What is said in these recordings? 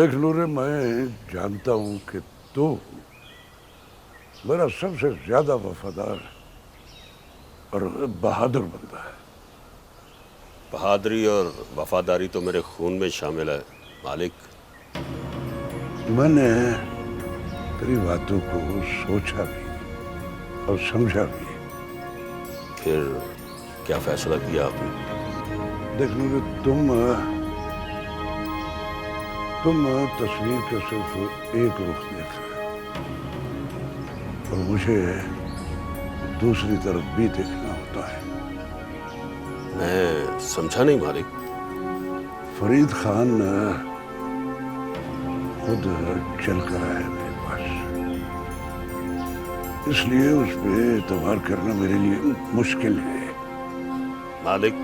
देख नूरे, मैं जानता हूं कि तू मेरा सबसे ज्यादा वफादार और बहादुर बंदा है। बहादुरी और वफादारी तो मेरे खून में शामिल है मालिक। मैंने तेरी बातों को सोचा भी और समझा भी। फिर क्या फैसला किया आपने? देख नूरे, तुम तस्वीर का सिर्फ एक रुख देख रहे हो और मुझे दूसरी तरफ भी देखना होता है। मैं समझा नहीं मालिक। फरीद खान खुद चल कर आया मेरे पास, इसलिए उस पर एतबार करना मेरे लिए मुश्किल है। मालिक,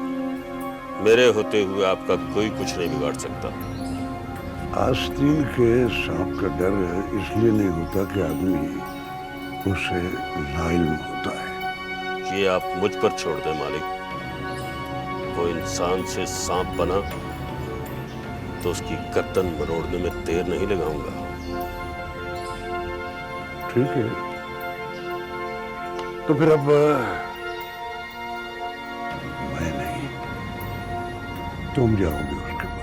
मेरे होते हुए आपका कोई कुछ नहीं बिगाड़ सकता। आस्तीन के सांप का डर इसलिए नहीं होता कि आदमी उससे लाइल्म होता है। ये आप मुझ पर छोड़ दें मालिक। वो इंसान से सांप बना तो उसकी गर्दन मरोड़ने में देर नहीं लगाऊंगा। ठीक है, तो फिर अब मैं नहीं, तुम जाओगे उसके पास।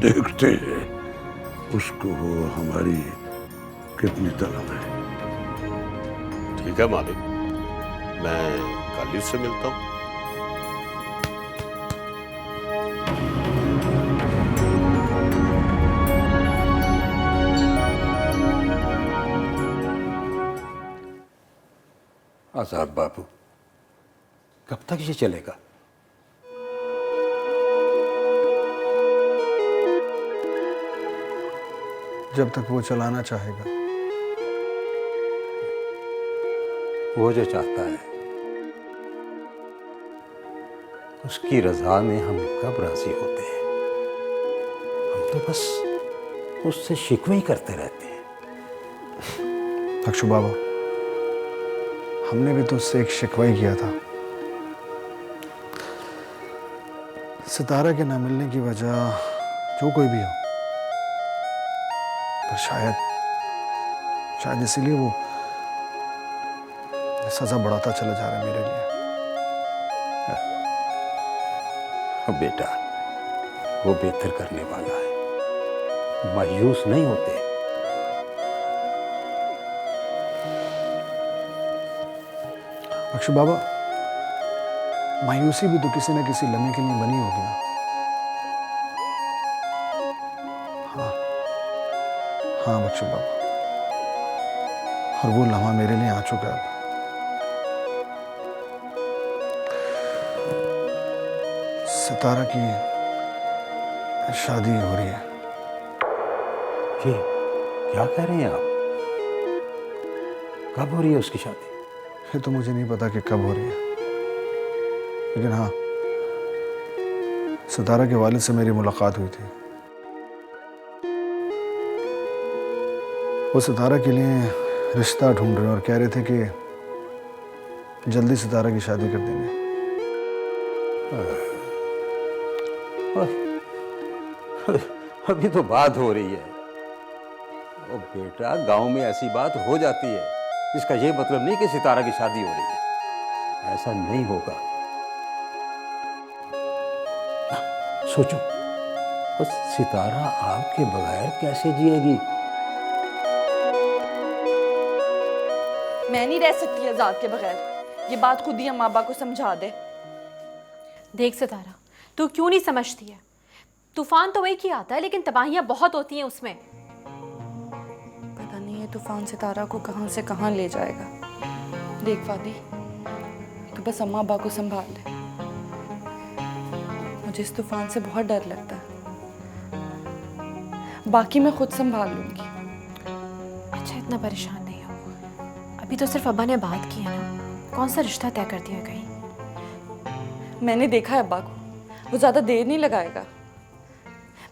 देखते हैं उसको हमारी कितनी तलब है। ठीक है मालिक, मैं कल ही उससे मिलता हूं। आजाद बाबू, कब तक ये चलेगा? जब तक वो चलाना चाहेगा। वो जो चाहता है उसकी रजा में हम कब राजी होते हैं? हम तो बस उससे शिकवे ही करते रहते हैं। अक्षु बाबा, हमने भी तो उससे एक शिकवा ही किया था। सितारा के ना मिलने की वजह जो कोई भी हो, पर शायद इसीलिए वो सजा बढ़ाता चला जा रहा है मेरे लिए। बेटा, वो बेहतर करने वाला है, मायूस नहीं होते। अक्षु बाबा, मायूसी भी तो किसी न किसी लम्हे के लिए बनी होगी ना। हाँ अक्षु बाबा, और वो लम्हा मेरे लिए आ चुका है। सितारा की शादी हो रही है। ये क्या कह रहे हैं आप? कब हो रही है उसकी शादी? ये तो मुझे नहीं पता कि कब हो रही है, लेकिन हाँ, सितारा के वालिद से मेरी मुलाकात हुई थी। वो सितारा के लिए रिश्ता ढूंढ रहे और कह रहे थे कि जल्दी सितारा की शादी कर देंगे। अभी तो बात हो रही है। ओ बेटा, गांव में ऐसी बात हो जाती है, इसका ये मतलब नहीं कि सितारा की शादी हो रही है। ऐसा नहीं होगा। सोचो, बस सितारा आपके बगैर कैसे जिएगी? मैं नहीं रह सकती आजाद के बगैर। ये बात खुद ही हम अम्मा को समझा दे। देख सितारा, तू क्यों नहीं समझती है? तूफान तो वही की आता है, लेकिन तबाहियां बहुत होती हैं उसमें। पता नहीं ये तूफान सितारा को कहां से कहां ले जाएगा। देख फादी, तू बस अम्मा अब्बा को संभाल ले। मुझे इस तूफान से बहुत डर लगता है। बाकी मैं खुद संभाल लूंगी। अच्छा, इतना परेशान नहीं हो। अभी तो सिर्फ अब्बा ने बात की है ना, कौन सा रिश्ता तय कर दिया कहीं? मैंने देखा है अब्बा को, वो ज्यादा देर नहीं लगाएगा।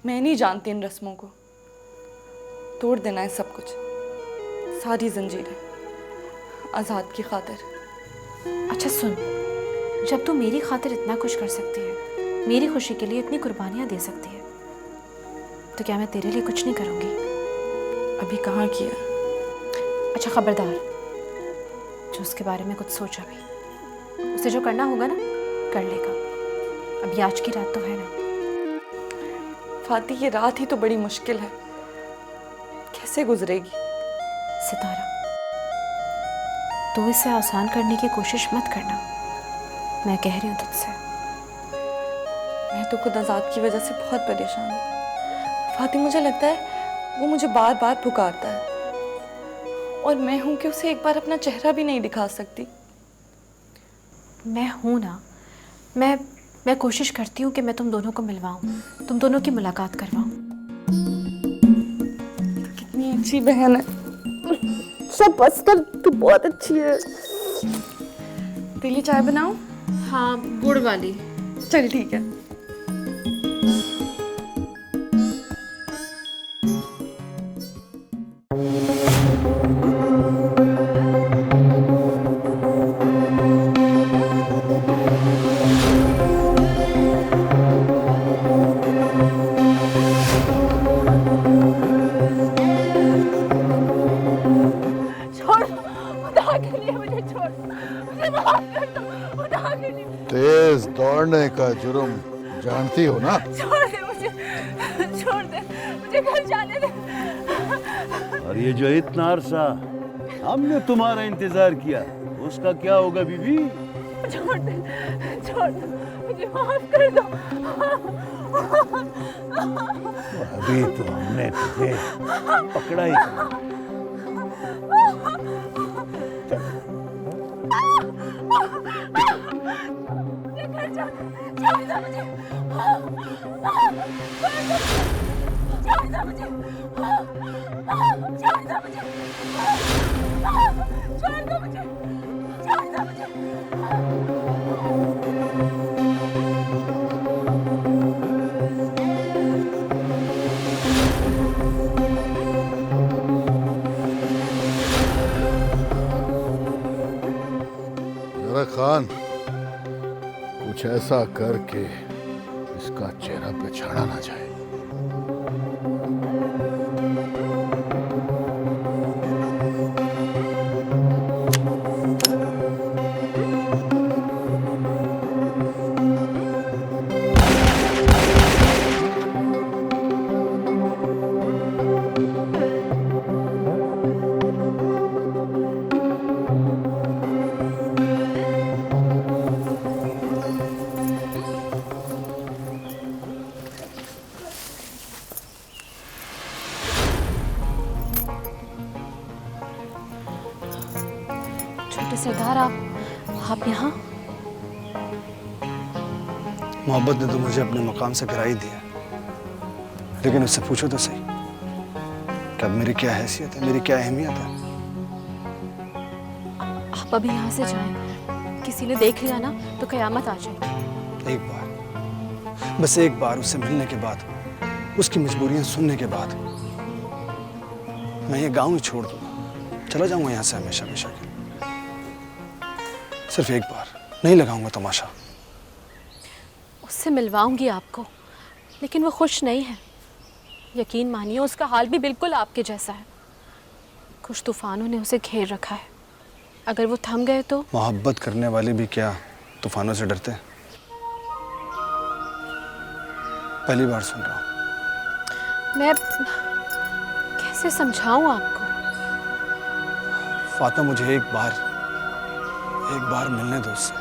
मैं नहीं जानती इन रस्मों को। तोड़ देना है सब कुछ, सारी जंजीरें, आजाद की खातिर। अच्छा सुन, जब तू मेरी खातिर इतना कुछ कर सकती है मेरी खुशी के लिए इतनी कुर्बानियाँ दे सकती है, तो क्या मैं तेरे लिए कुछ नहीं करूँगी? अभी कहाँ किया? अच्छा खबरदार, जो उसके बारे में कुछ सोचा भी, उसे जो करना होगा ना कर लेगा। अभी आज की रात तो है ना। फाती, ये रात ही तो बड़ी मुश्किल है, कैसे गुजरेगी? सितारा, तू इसे आसान करने की कोशिश मत करना, मैं कह रही हूँ तुझसे। मैं तो खुद आज़ाद की वजह से बहुत परेशान हूँ। फाती, मुझे लगता है वो मुझे बार बार पुकारता है, और मैं हूं कि उसे एक बार अपना चेहरा भी नहीं दिखा सकती। मैं हूं ना, मैं कोशिश करती हूँ कि मैं तुम दोनों को मिलवाऊं, तुम दोनों की मुलाकात करवाऊं। कितनी अच्छी बहन है, सब बस कर, तू बहुत अच्छी है। तेरे लिए चाय बनाऊं? हाँ, गुड़ वाली। चल ठीक है। तेज दौड़ने का जुर्म जानती हो ना? छोड़ दे मुझे, छोड़ दे मुझे, घर जाने दे। और ये जो इतना अरसा हमने तुम्हारा इंतजार किया, उसका क्या होगा बीबी? छोड़ दे, छोड़ दे, मुझे माफ कर दो। अभी तो हमने तुझे पकड़ा ही था। मुझे घर जाने, छोड़ दो मुझे, छोड़ दो मुझे, छोड़ दो मुझे, छोड़ दो मुझे, छोड़ दो मुझे। जरा खान, कुछ ऐसा करके इसका चेहरा पछाड़ा ना जाए। छोटे सरदार, आप यहाँ? मोहब्बत ने तो मुझे अपने मकाम से गिरा ही दिया, लेकिन उससे पूछो तो सही कि अब मेरी क्या हैसियत है, मेरी क्या अहमियत है। आप अभी यहाँ से जाएं, किसी ने देख लिया ना तो कयामत आ जाएगी। एक बार, बस एक बार उससे मिलने के बाद, उसकी मजबूरियां सुनने के बाद मैं ये गांव ही छोड़ दूंगा, चला जाऊंगा यहाँ से हमेशा हमेशा के। सिर्फ एक बार, नहीं लगाऊंगा तमाशा। उससे मिलवाऊंगी आपको, लेकिन वो खुश नहीं है। यकीन मानिए, उसका हाल भी बिल्कुल आपके जैसा है। कुछ तूफानों ने उसे घेर रखा है, अगर वो थम गए तो। मोहब्बत करने वाले भी क्या तूफानों से डरते हैं? पहली बार सुन रहा हूँ। मैं कैसे समझाऊं आपको? फातिमा, मुझे एक बार मिलने दो उससे।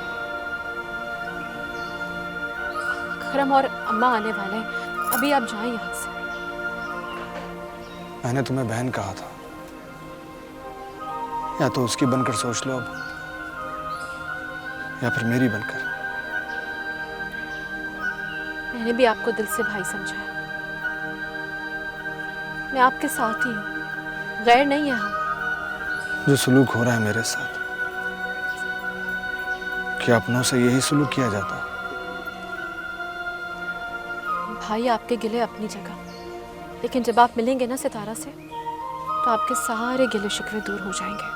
अकरम और अम्मा आने वाले हैं, अभी आप जाएं यहाँ से। मैंने तुम्हें बहन कहा था, या तो उसकी बनकर सोच लो अब, या फिर मेरी बनकर। मैंने भी आपको दिल से भाई समझा है। मैं आपके साथ ही हूँ, गैर नहीं है हम। जो सलूक हो रहा है मेरे साथ, क्या अपनों से यही सलूक किया जाता है? भाई आपके गिले अपनी जगह, लेकिन जब आप मिलेंगे ना सितारा से, तो आपके सारे गिले शिकवे दूर हो जाएंगे।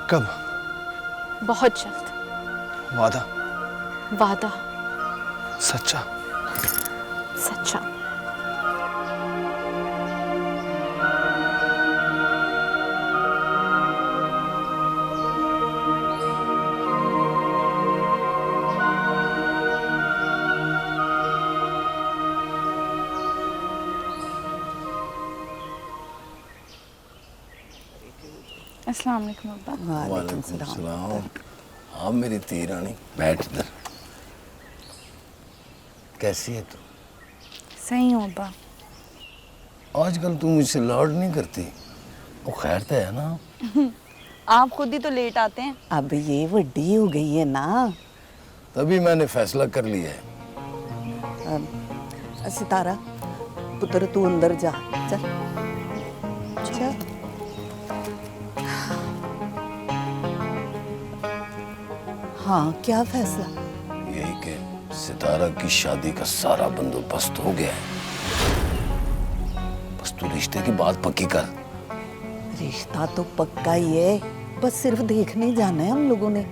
कब? बहुत जल्द। वादा? वादा। सच्चा? सच्चा। अस्सलाम वालेकुम अब्बा। वालेकुम सलाम। हाँ मेरी ती रानी, बैठ इधर। कैसी है तू? सही हूँ अब्बा। आजकल तू मुझसे लाड नहीं करती। वो खैर तो है ना? आप खुद ही तो लेट आते हैं। अब ये वड्डी हो गई है ना। तभी मैंने फैसला कर लिया है। सितारा पुत्र तू अंदर जा, चल चल। हाँ क्या फैसला? यही कि सितारा की शादी का सारा बंदोबस्त हो गया है। बस तू रिश्ते की बात पक्की कर। रिश्ता तो पक्का ही है, बस सिर्फ देखने जाना है हम लोगों ने।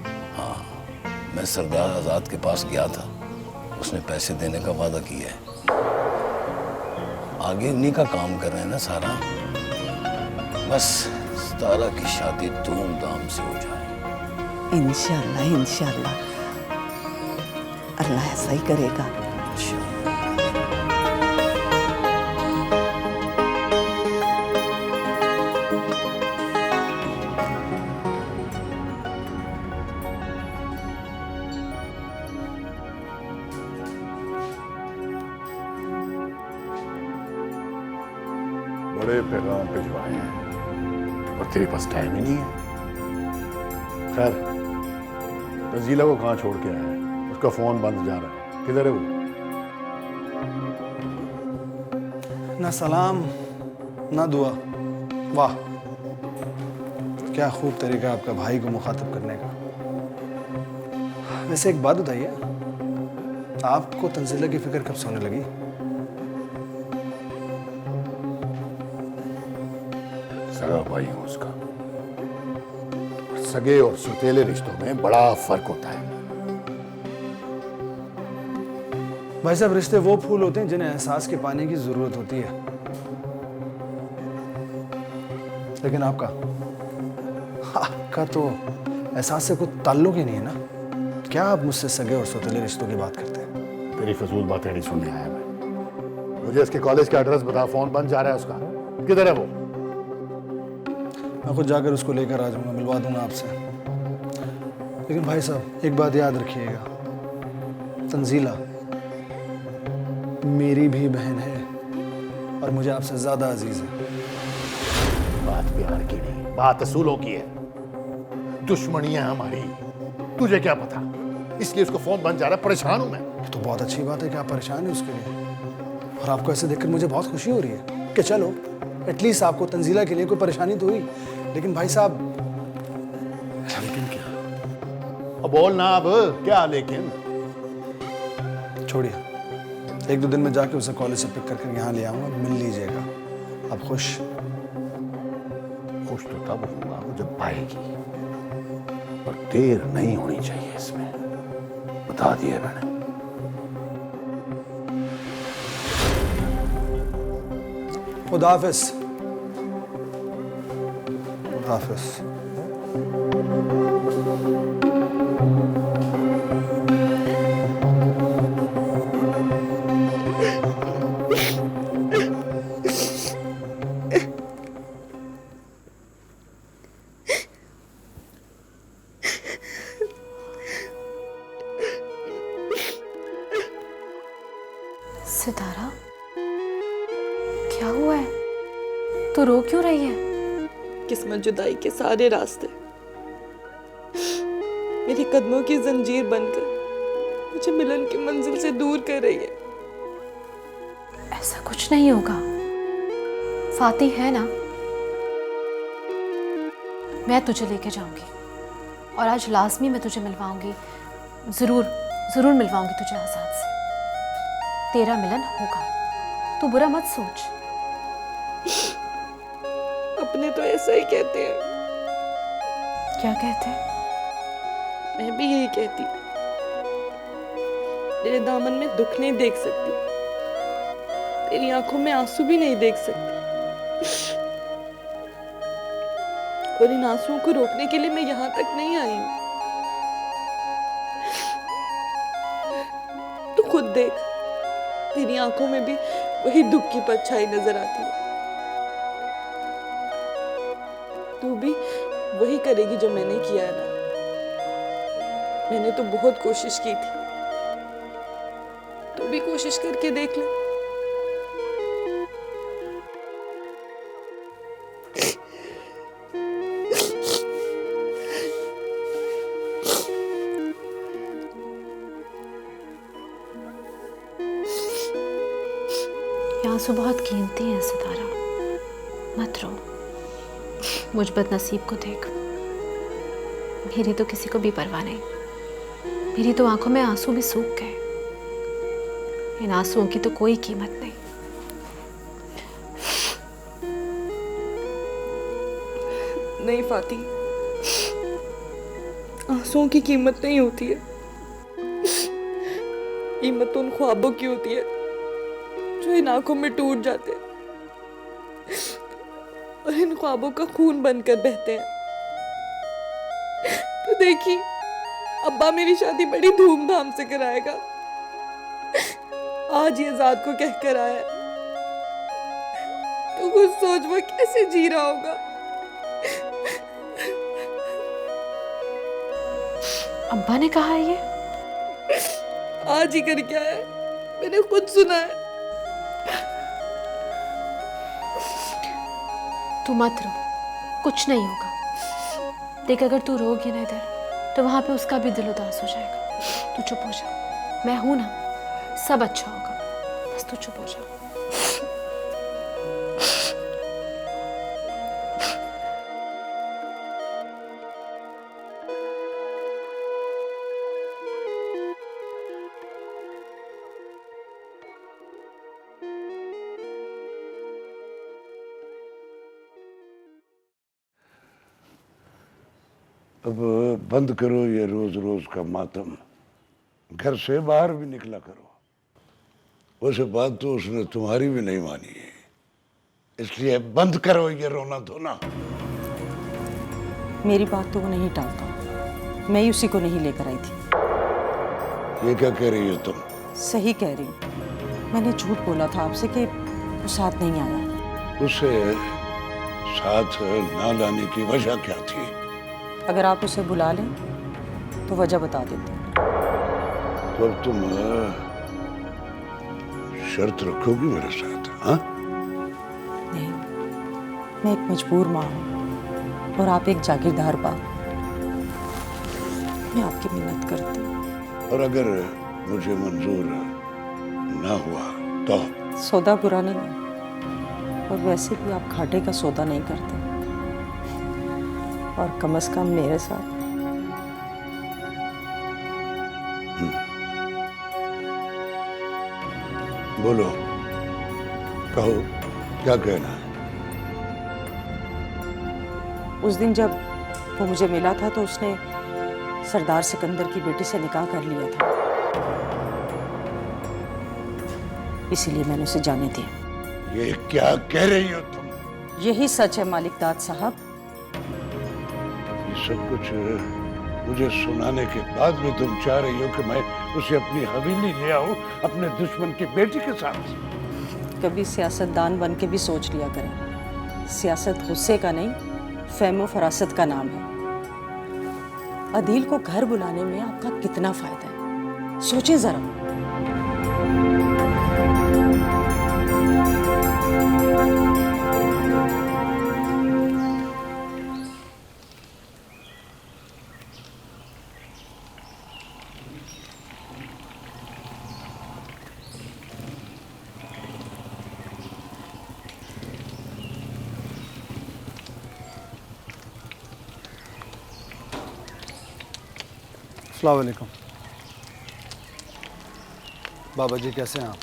मैं सरदार आजाद के पास गया था, उसने पैसे देने का वादा किया है। आगे उन्हीं का काम कर रहे हैं ना सारा। बस सितारा की शादी धूमधाम से हो जाए। इंशाल्लाह इंशाल्लाह, अल्लाह ऐसा ही करेगा। बड़े पैगाम भिजवाए हैं और तेरे पास टाइम ही नहीं है। खैर, तंजीला को कहाँ छोड़ के आया है? उसका फोन बंद जा रहा है। किधर है वो? ना सलाम ना दुआ। वाह, क्या खूब तरीका आपका भाई को मुखातिब करने का। वैसे एक बात बताइए, आपको तंजीला की फिक्र कब से होने लगी? सगा भाई हूं उसका। सगे और सौतेले रिश्तों में बड़ा फर्क होता है। भाई साहब, रिश्ते वो फूल होते हैं जिन्हें एहसास के पानी की जरूरत होती है, लेकिन आपका तो एहसास से कोई ताल्लुक ही नहीं है ना। क्या आप मुझसे सगे और सौतेले रिश्तों की बात करते हैं? तेरी फजूल बातें नहीं सुनने आया मैं। मुझे इसके कॉलेज का एड्रेस बता। फोन बंद जा रहा है उसका। किधर है वो? मैं खुद जाकर उसको लेकर आ जाऊंगा, मिलवा दूंगा आपसे। लेकिन भाई साहब, एक बात याद रखिएगा, तंजीला मेरी भी बहन है और मुझे आपसे ज्यादा अजीज है। बात प्यार की नहीं, बात असूलों की है। दुश्मनी है हमारी, तुझे क्या पता? इसलिए उसको फोन बंद जा रहा है। परेशान हूं मैं। ये तो बहुत अच्छी बात है कि आप परेशान हैं उसके लिए, और आपको ऐसे देखकर मुझे बहुत खुशी हो रही है कि चलो एटलीस्ट आपको तंजीला के लिए कोई परेशानी तो हुई। लेकिन भाई साहब, लेकिन क्या? अब बोल ना, अब क्या लेकिन? छोड़िए, एक दो दिन में जाके उसे कॉलेज से पिक करके यहाँ ले आऊंगा, मिल लीजिएगा। आप खुश? खुश तो तब होगा जब आएगी, और देर नहीं होनी चाहिए इसमें। बता दिया मैंने। खुदा हाफिज़। खुदा हाफिज़। सितारा, क्या हुआ है? तू रो क्यों रही है? किस्मत जुदाई के सारे रास्ते मेरे कदमों की जंजीर बनकर मुझे मिलन की मंजिल से दूर कर रही है। ऐसा कुछ नहीं होगा। फाती है ना, मैं तुझे लेके जाऊंगी और आज लाजमी मैं तुझे मिलवाऊंगी। जरूर जरूर मिलवाऊंगी तुझे आजाद से। तेरा मिलन होगा, तू बुरा मत सोच। अपने तो ऐसा ही कहते हैं। क्या कहते हैं? मैं भी यही कहती, तेरे दामन में दुख नहीं देख सकती, तेरी आंखों में आंसू भी नहीं देख सकती, और इन आंसुओं को रोकने के लिए मैं यहां तक नहीं आई हूं। तू खुद देख, तेरी आंखों में भी वही दुख की परछाई नजर आती है। तू भी वही करेगी जो मैंने किया है ना। मैंने तो बहुत कोशिश की थी, तू भी कोशिश करके देख ले। ये आंसू बहुत कीमती हैं सितारा, मत रो। मुझ बदनसीब को देख, मेरी तो किसी को भी परवाह नहीं। मेरी तो आंखों में आंसू भी सूख गए। इन आंसुओं की तो कोई कीमत नहीं। नहीं फाती, आंसुओं की कीमत नहीं होती है। कीमत तो उन ख्वाबों की होती है जो इन आंखों में टूट जाते हैं और इन ख्वाबों का खून बनकर बहते हैं। तो देखी, अब्बा मेरी शादी बड़ी धूमधाम से कराएगा। आज ये आजाद को कहकर आया है। तो कुछ सोच वो कैसे जी रहा होगा। अब्बा ने कहा है ये? आज ही करके आया, मैंने खुद सुना है। तू मत रो, कुछ नहीं होगा। देख, अगर तू रोगी ना इधर, तो वहां पे उसका भी दिल उदास हो जाएगा। तू चुप हो जा, मैं हूं ना, सब अच्छा होगा। बस तू चुप हो जा। अब बंद करो ये रोज रोज का मातम, घर से बाहर भी निकला करो। वैसे बात तो उसने तुम्हारी भी नहीं मानी है, इसलिए बंद करो ये रोना धोना। मेरी बात तो वो नहीं टालता, मैं ही उसी को नहीं लेकर आई थी। ये क्या कह रही हो तुम? सही कह रही हूँ। मैंने झूठ बोला था आपसे कि वो साथ नहीं आया। उसे साथ ना लाने की वजह क्या थी? अगर आप उसे बुला लें तो वजह बता देते हैं। तो अब तुम शर्त रखोगी मेरे साथ? हाँ? नहीं, मैं एक मजबूर माँ हूँ और आप एक जागीरदार बाप। मैं आपकी मिन्नत करती हूँ। और अगर मुझे मंजूर ना हुआ तो? सौदा बुरा नहीं है, और वैसे भी आप घाटे का सौदा नहीं करते, और कम से कम मेरे साथ। बोलो, कहो, क्या कहना है? उस दिन जब वो मुझे मिला था तो उसने सरदार सिकंदर की बेटी से निकाह कर लिया था, इसीलिए मैंने उसे जाने दिया। ये क्या कह रही हो तुम? यही सच है मालिक दाद साहब। ये सब कुछ मुझे सुनाने के बाद भी तुम चाह रही हो कि मैं उसे अपनी हवेली ले आऊं अपने दुश्मन की बेटी के साथ? कभी सियासतदान बन के भी सोच लिया करें, सियासत गुस्से का नहीं, फहमो फरासत का नाम है। अदील को घर बुलाने में आपका कितना फायदा है, सोचें जरा। अस्सलाम वालेकुम। बाबा जी कैसे हैं आप?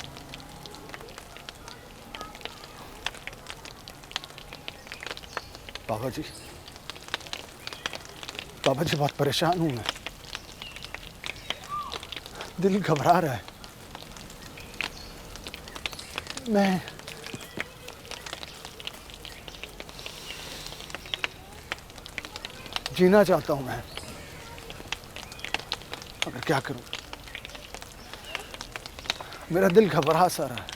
बाबा जी बहुत परेशान हूं मैं। दिल घबरा रहा है। मैं जीना चाहता हूं मैं, मगर क्या करूं, मेरा दिल घबरा सा रहा है।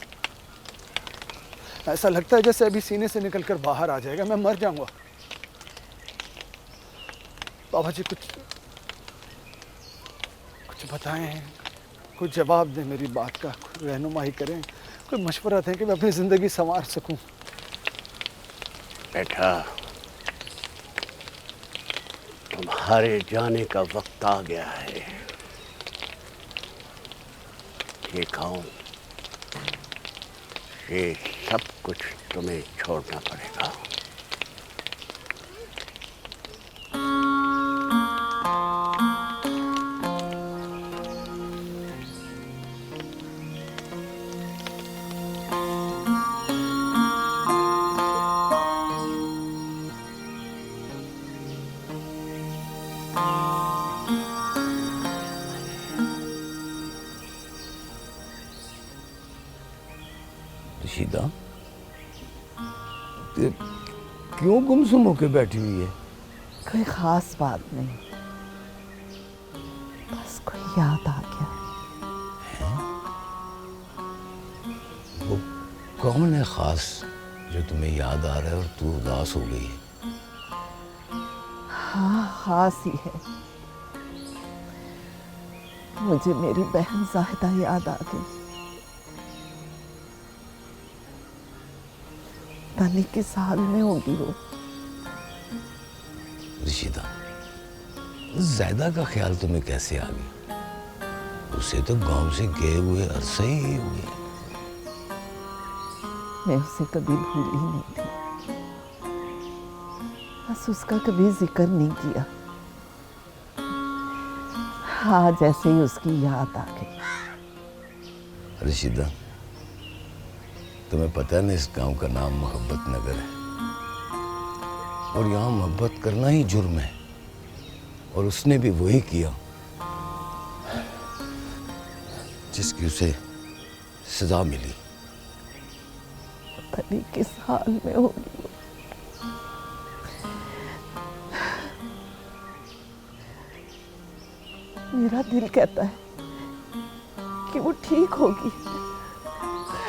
ऐसा लगता है जैसे अभी सीने से निकलकर बाहर आ जाएगा, मैं मर जाऊंगा। बाबा जी कुछ बताएं, कुछ जवाब दें मेरी बात का, कोई रहनुमाई करें, कोई मशवरा दें कि मैं अपनी ज़िंदगी संवार सकूं। बेटा, तुम्हारे जाने का वक्त आ गया है। ये गाँव, ये सब कुछ तुम्हें छोड़ना पड़ेगा। रशीदा, क्यों गुमसुम होके बैठी हुई है? कोई खास बात नहीं, बस कोई याद आ गया। वो कौन है खास जो तुम्हें याद आ रहा है और तू उदास हो गई है? हाँ, खास ही है। मुझे मेरी बहन जाहिदा याद आ गई। पता किस हाल में होगी वो। रशीदा, ज़ायदा का ख्याल तुम्हें कैसे आ गया? उसे तो गांव से गए हुए अरसे ही हुए। मैं उसे कभी भूली नहीं थी, बस उसका कभी जिक्र नहीं किया। हाँ, जैसे ही उसकी याद आ गई। रशीदा, तुम्हें पता नहीं इस गांव का नाम मोहब्बत नगर है, और यहाँ मोहब्बत करना ही जुर्म है, और उसने भी वही किया जिसकी उसे सजा मिली। पता नहीं किस हाल में होगी वो। मेरा दिल कहता है कि वो ठीक होगी,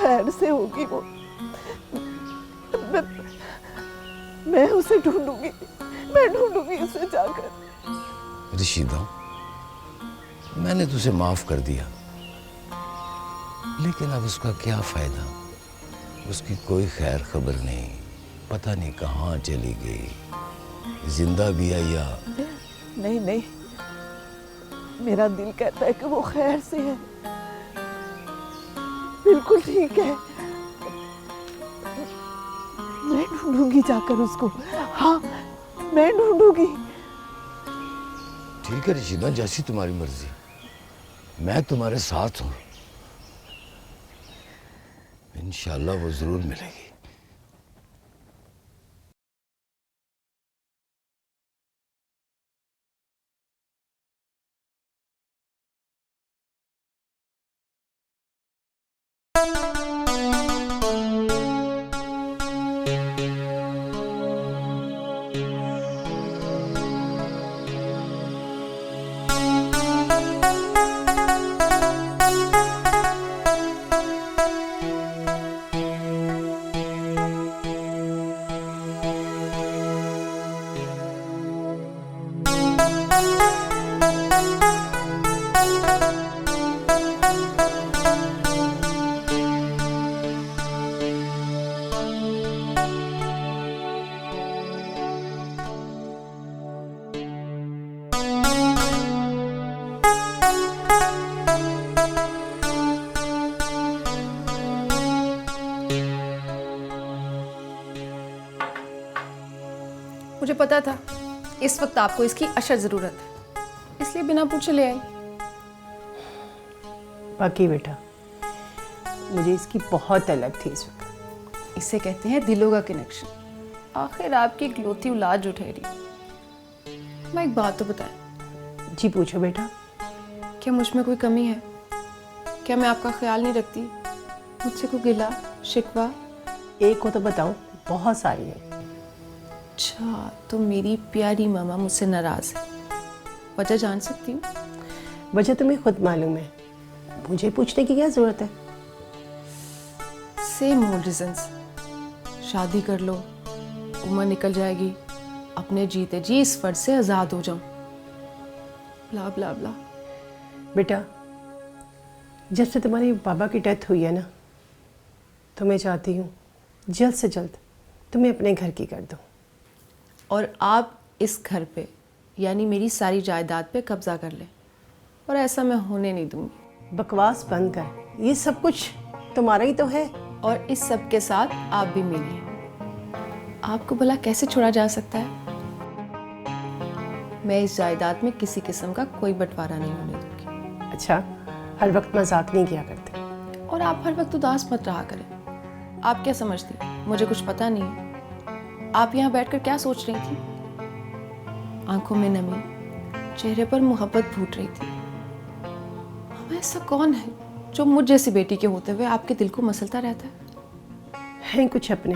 खैर से होगी वो। मैं उसे ढूंढूंगी, मैं ढूंढूंगी उसे जाकर। रशीदा, मैंने तुझे माफ कर दिया, लेकिन अब उसका क्या फायदा? उसकी कोई खैर खबर नहीं, पता नहीं कहाँ चली गई, जिंदा भी है या नहीं। नहीं, मेरा दिल कहता है कि वो खैर से है, बिल्कुल ठीक है। मैं ढूंढूंगी जाकर उसको। हाँ, मैं ढूंढूंगी। ठीक है रशीदा, जैसी तुम्हारी मर्जी, मैं तुम्हारे साथ हूं। इंशाल्लाह वो जरूर मिलेगी। मुझे पता था इस वक्त आपको इसकी अशद ज़रूरत है, इसलिए बिना पूछे ले आई। बाकी बेटा, मुझे इसकी बहुत तलब थी इस वक्त। इसे कहते हैं दिलों का कनेक्शन। आखिर आपकी इकलौती औलाद जो ठहरी। मैं एक बात तो बताएं। जी पूछो बेटा। क्या मुझ में कोई कमी है? क्या मैं आपका ख्याल नहीं रखती? मुझसे कोई गिला शिकवा? एक को तो बताऊं, बहुत सारी है। अच्छा, तो मेरी प्यारी मामा मुझसे नाराज है। वजह जान सकती हूँ? वजह तुम्हें खुद मालूम है, मुझे पूछने की क्या जरूरत है? Same old reasons. शादी कर लो, उम्र निकल जाएगी, अपने जीते जी इस फर्ज से आज़ाद हो जाऊं, ब्ला ब्ला ब्ला। बेटा, जब से तुम्हारे बाबा की डेथ हुई है ना, तो मैं चाहती हूँ जल्द से जल्द तुम्हें अपने घर की कर दूँ। और आप इस घर पे यानी मेरी सारी जायदाद पे कब्जा कर लें, और ऐसा मैं होने नहीं दूंगी। बकवास बंद कर, ये सब कुछ तुम्हारा ही तो है। और इस सब के साथ आप भी मिलिए। आपको भला कैसे छोड़ा जा सकता है? मैं इस जायदाद में किसी किस्म का कोई बंटवारा नहीं होने दूंगी। अच्छा, हर वक्त मजाक नहीं किया करते। और आप हर वक्त उदास मत रहा करें। आप क्या समझती हैं, मुझे कुछ पता नहीं है? आप यहाँ बैठकर क्या सोच रही थी? आंखों में नमी, चेहरे पर मोहब्बत फूट रही थी। हमें ऐसा कौन है जो मुझ जैसी बेटी के होते हुए आपके दिल को मसलता रहता है? हैं कुछ अपने,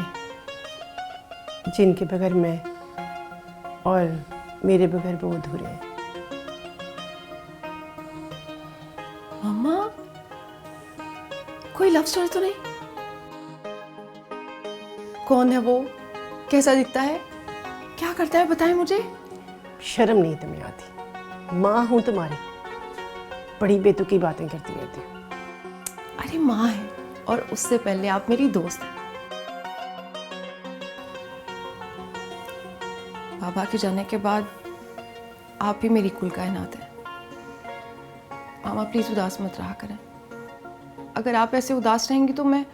जिनके बगैर मैं और मेरे बगैर वो अधूरे हैं। मम्मा, कोई लव स्टोरी तो नहीं? कौन है वो? कैसा दिखता है? क्या करता है? बताएं मुझे। शर्म नहीं तुम्हें आती? माँ हूं तुम्हारी, बड़ी बेतुकी बातें करती रहती हो। अरे माँ है, और उससे पहले आप मेरी दोस्त हैं। बाबा के जाने के बाद आप ही मेरी कुल कायनात है। मामा प्लीज उदास मत रहा करें। अगर आप ऐसे उदास रहेंगी तो मैं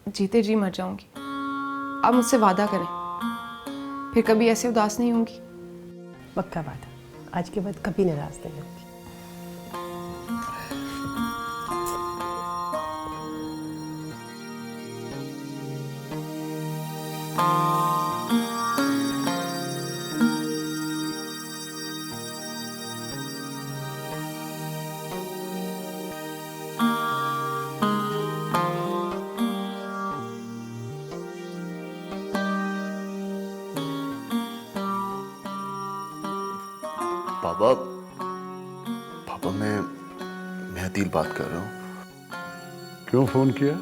जीते जी मर जाऊंगी। आप मुझसे वादा करें, फिर कभी ऐसे उदास नहीं होंगी। पक्का वादा, आज के बाद कभी नाराज नहीं होगी। पापा, पापा मैं अदील बात कर रहा हूँ। क्यों फोन किया?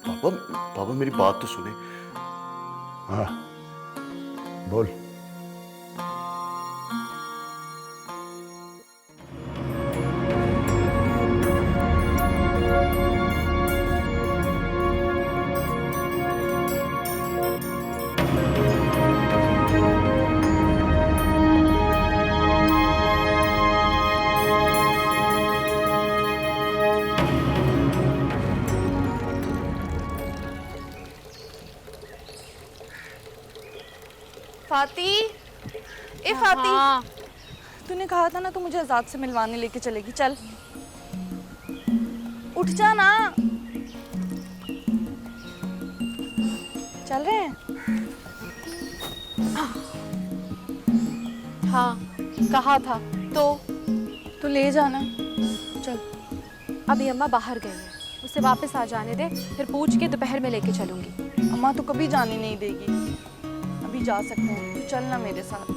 पापा, पापा मेरी बात तो सुने। हाँ, बोल। फाती, ए फाती, तूने कहा था ना तू मुझे आजाद से मिलवाने लेके चलेगी। चल उठ जा ना। चल रहे हैं? हाँ, कहा था तो ले जाना। चल। अभी अम्मा बाहर गई है, उसे वापस आ जाने दे, फिर पूछ के दोपहर में लेके चलूंगी। अम्मा तो कभी जाने नहीं देगी। अभी जा सकते हैं, चलना मेरे साथ।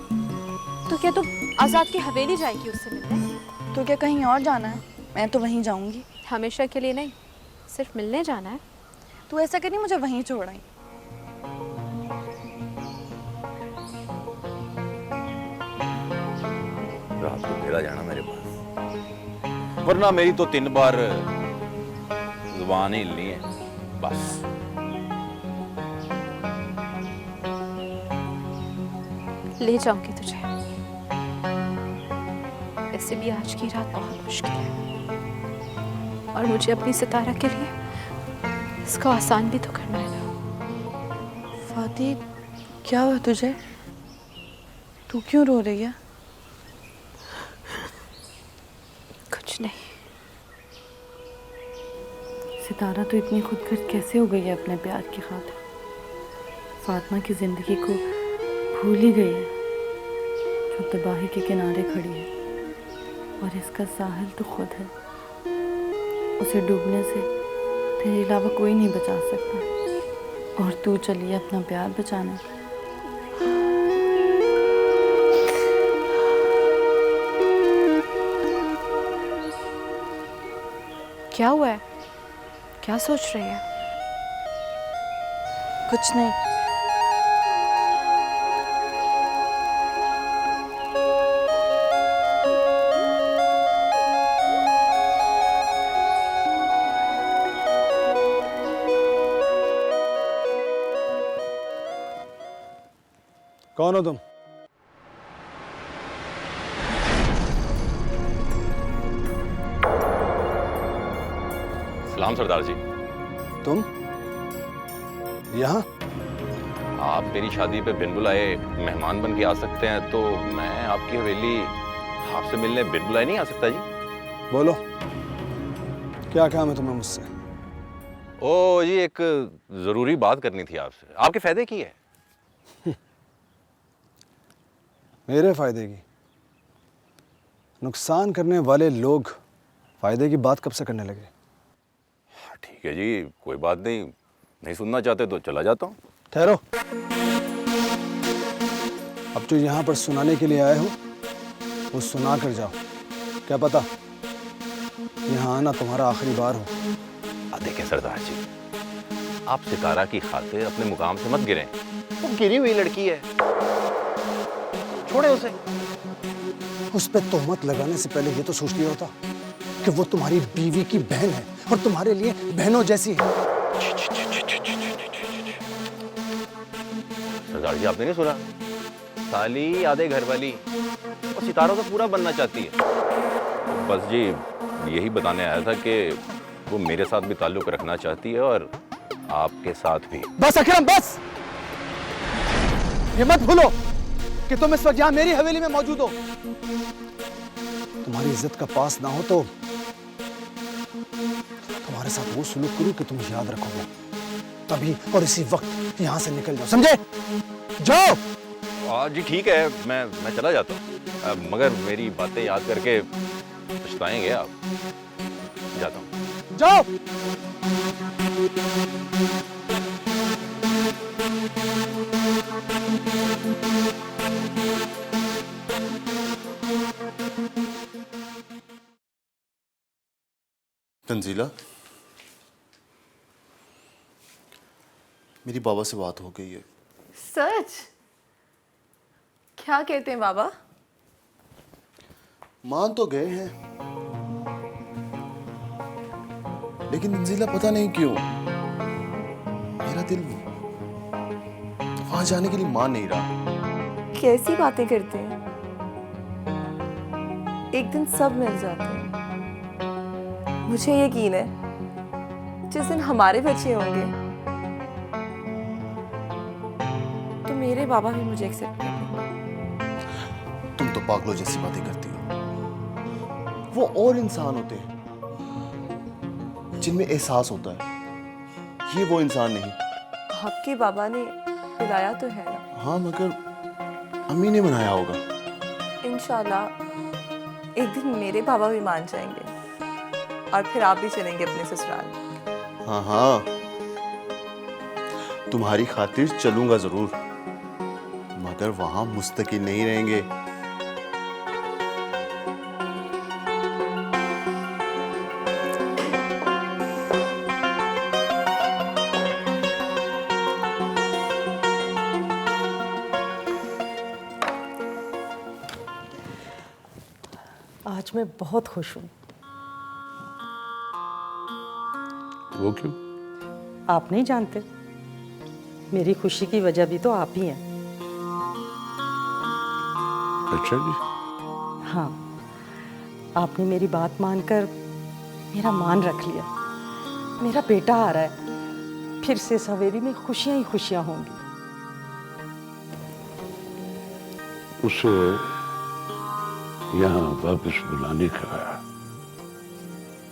तो क्या तुम आजाद की हवेली जाएगी उससे मिलने? तो क्या कहीं और जाना है? मैं तो वहीं जाऊंगी। हमेशा के लिए नहीं, सिर्फ मिलने जाना है। तू ऐसा करी, मुझे वहीं छोड़ाई। रात को मेरा जाना मेरे पास, वरना मेरी तो 3 बार जुबान ही हिलनी है बस। ले जाऊंगी तुझे, ऐसे भी आज की रात बहुत मुश्किल है, और मुझे अपनी सितारा के लिए इसको आसान भी तो करना है ना। फाती, क्या हुआ तुझे? तू क्यों रो रही है? कुछ नहीं। सितारा तो इतनी खुदगर्ज कैसे हो गई है अपने प्यार की खातिर? फातिमा की जिंदगी को भूल ही गई है, जो तबाही के किनारे खड़ी है, और इसका साहिल तो खुद है। उसे डूबने से तेरे अलावा कोई नहीं बचा सकता, और तू चलिए अपना प्यार बचाना। क्या हुआ है? क्या सोच रही है? कुछ नहीं। कौन हो तुम? सलाम सरदार जी। तुम यहाँ? आप मेरी शादी पे बिन बुलाए मेहमान बन के आ सकते हैं, तो मैं आपकी हवेली आपसे मिलने बिन बुलाए नहीं आ सकता जी? बोलो, क्या काम है तुम्हें मुझसे? ओ जी, एक ज़रूरी बात करनी थी आपसे। आपके फ़ायदे की है? मेरे फायदे की? नुकसान करने वाले लोग फायदे की बात कब से करने लगे? ठीक है जी, कोई बात नहीं। नहीं सुनना चाहते तो चला जाता हूँ। ठहरो। अब जो यहाँ पर सुनाने के लिए आए हो वो सुना कर जाओ। क्या पता यहाँ आना तुम्हारा आखिरी बार हो। देखिए सरदार जी, आप सितारा की खातिर अपने मुकाम से मत गिरें। वो गिरी हुई लड़की है, छोड़े उसे। उस पर तोहमत लगाने से पहले ये तो सोच लिया होता कि वो तुम्हारी बीवी की बहन है और तुम्हारे लिए बहनों जैसी है। सरदार जी, आपने नहीं सुना? साली आधे घर वाली, और सितारा तो पूरा बनना चाहती है। तो बस जी यही बताने आया था कि वो मेरे साथ भी ताल्लुक रखना चाहती है और आपके साथ भी। बस अकरम, बस। ये मत भूलो कि तुम इस वक्त यहाँ मेरी हवेली में मौजूद हो। तुम्हारी इज्जत का पास ना हो तो तुम्हारे साथ वो सुलूक करूं कि तुम याद रखोगे। तभी और इसी वक्त यहाँ से निकल जाओ, समझे? जाओ। जी ठीक है, मैं चला जाता हूँ, मगर मेरी बातें याद करके पछताएंगे आप। जाता हूँ। जाओ। तंजीला, मेरी बाबा से बात हो गई है। सच? क्या कहते हैं बाबा? मान तो गए हैं, लेकिन तंजीला पता नहीं क्यों मेरा दिल वहां जाने के लिए मान नहीं रहा। कैसी बातें करते हैं? एक दिन सब मिल जाते हैं। मुझे यकीन है जिस दिन हमारे बच्चे होंगे तो मेरे बाबा भी मुझे एक्सेप्ट कर लेंगे। तुम तो पागलों जैसी बातें करती हो। वो और इंसान होते हैं जिनमें एहसास होता है, ये वो इंसान नहीं। आपके बाबा ने बुलाया तो है ना? हाँ, मगर अम्मी ने मनाया होगा। इंशाल्लाह एक दिन मेरे बाबा भी मान जाएंगे और फिर आप भी चलेंगे अपने ससुराल। हाँ हाँ, तुम्हारी खातिर चलूंगा जरूर, मगर वहां मुस्तकिल नहीं रहेंगे। आज मैं बहुत खुश हूँ। वो क्यों? आप नहीं जानते, मेरी खुशी की वजह भी तो आप ही हैं। अच्छा जी। हाँ, आपने मेरी बात मानकर मेरा मान रख लिया। मेरा बेटा आ रहा है, फिर से इस हवेली में खुशियां ही खुशियां होंगी। उसे यहाँ वापस बुलाने का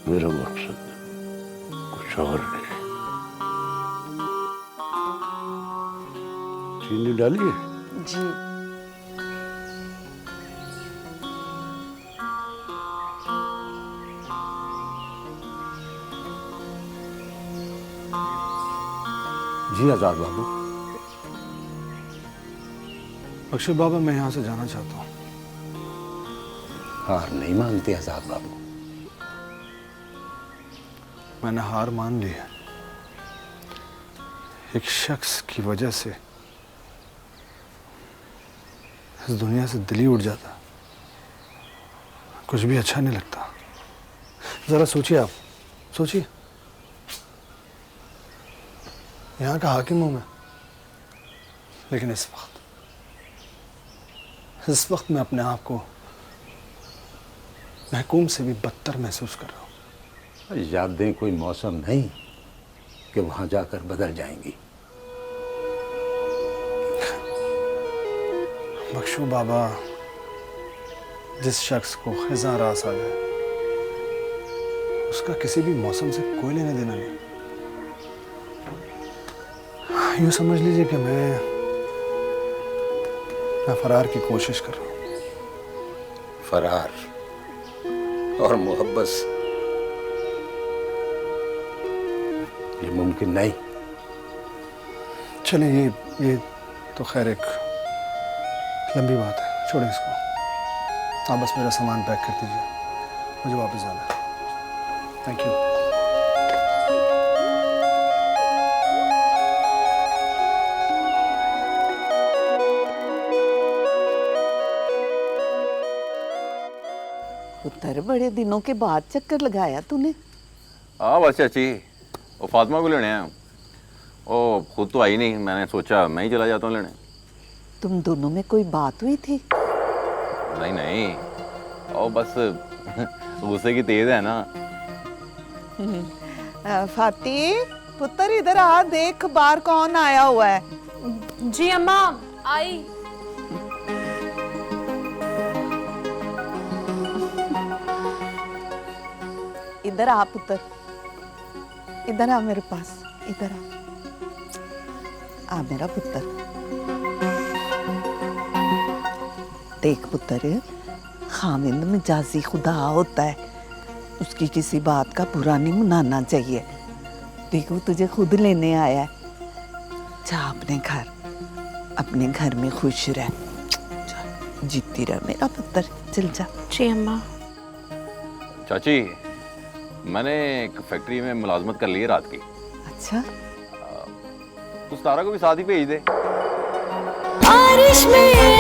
मेरा मकसद कुछ और नहीं। चीनी डालिए? जी। जी आज़ाद बाबू। अक्षय बाबा, मैं यहाँ से जाना चाहता हूँ। हार नहीं मानते आज़ाद बाबू? मैंने हार मान ली है। एक शख्स की वजह से इस दुनिया से दिल ही उठ जाता, कुछ भी अच्छा नहीं लगता। जरा सोचिए, आप सोचिए, यहाँ का हाकिम हूं मैं, लेकिन इस वक्त मैं अपने आप को महकूम से भी बदतर महसूस कर रहा हूँ। यादें कोई मौसम नहीं कि वहां जाकर बदल जाएंगी। बख्शो बाबा, जिस शख्स को खिज़ां रास आ जाए उसका किसी भी मौसम से कोई लेना देना नहीं। यूँ समझ लीजिए कि मैं फरार की कोशिश कर रहा हूँ। फरार और मोहब्बत ये मुमकिन नहीं। चलिए, ये तो खैर एक लंबी बात है, छोड़ें इसको। आप बस मेरा सामान पैक कर दीजिए, मुझे वापस जाना है। Thank you. पुत्र, बड़े दिनों के बाद चक्कर लगाया तूने। हाँ बस चाची, वो फातिमा को लेने आया हूँ। वो खुद तो आई नहीं, मैंने सोचा मैं ही चला जाता हूँ लेने। तुम दोनों में कोई बात हुई थी? नहीं नहीं, और बस गुस्से की तेज है ना। फाती, पुत्र इधर आ, देख बाहर कौन आया हुआ है। जी अम्मा, आई। इधर आ पुत्र, इधर आ मेरे पास, इधर आ मेरा पुत्र। देख पुत्र, खामिंद मिजाजी खुदा होता है, उसकी किसी बात का बुरा नहीं मनाना चाहिए। देखो तुझे खुद लेने आया है, जा अपने घर में खुश रह, जीती रह मेरा पुत्र, चल जा। जी अम्मा। चाची, मैंने एक फैक्ट्री में मुलाजमत कर ली है रात की। अच्छा, उस तारा को भी साथ ही भेज दे। बारिश में